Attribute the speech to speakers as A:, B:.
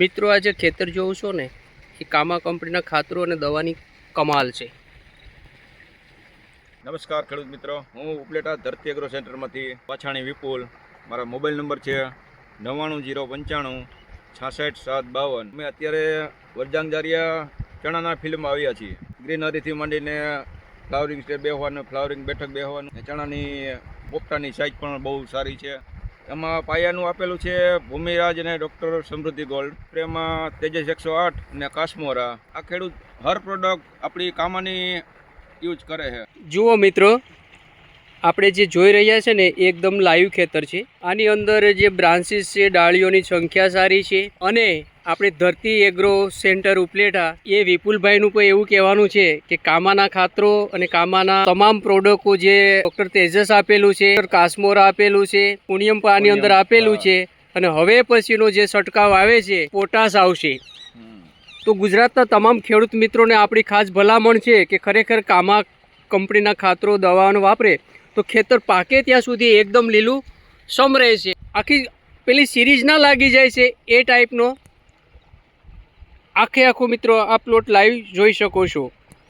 A: મિત્રો આજે ખેતર જોઉં છો ને એ કામા કંપનીના ખાતરો અને દવાની કમાલ છે।
B: નમસ્કાર ખેડૂત મિત્રો, હું ઉપલેટા ધરતી એગ્રો સેન્ટરમાંથી પાછાણી વિપુલ। મારા મોબાઈલ નંબર છે 990596 66752। અમે અત્યારે વરજાંગજારિયા ચણાના ફિલ્ડમાં આવ્યા છીએ। ગ્રીનરીથી માંડીને ફ્લાવરિંગ સ્ટેજ બેહવાનું, ફ્લાવરિંગ બેઠક બેહવાનું, ચણાની પોપટાની સાઇઝ પણ બહુ સારી છે। એમાં પાયાનું આપેલું છે ભૂમિરાજ અને ડૉક્ટર સમૃદ્ધિ ગોલ્ડ, એમાં તેજસ 108 અને કાશ્મોરા। આ ખેડૂત હર પ્રોડક્ટ આપણી કામાની યુઝ કરે છે।
A: જુઓ મિત્રો, આપણે જે જોઈ રહ્યા છે ને એકદમ લાઈવ ખેતર છે। આની અંદર જે બ્રાન્ચીસ છે, ડાળીઓની સંખ્યા સારી છે અને આપણે ધરતી એગ્રો સેન્ટર ઉપલેટા એ વિપુલભાઈનું પણ એવું કહેવાનું છે કે કામાના ખાતરો અને કામાના તમામ પ્રોડક્ટો જે ડૉક્ટર તેજસ આપેલું છે, કાશ્મોરા આપેલું છે, પુણ્યમ આની અંદર આપેલું છે અને હવે પછીનો જે છંટકાવ આવે છે પોટાશ આવશે। તો ગુજરાતના તમામ ખેડૂત મિત્રોને આપણી ખાસ ભલામણ છે કે ખરેખર કામા કંપનીના ખાતરો દવાનો વાપરે તો ખેતર પાકે ત્યાં સુધી એકદમ લીલું સમ રહે છે। આખી પેલી સિરીઝ ના લાગી જાય છે એ ટાઈપનો આખો મિત્રો આ પ્લોટ લાઈવ જોઈ શકો છો।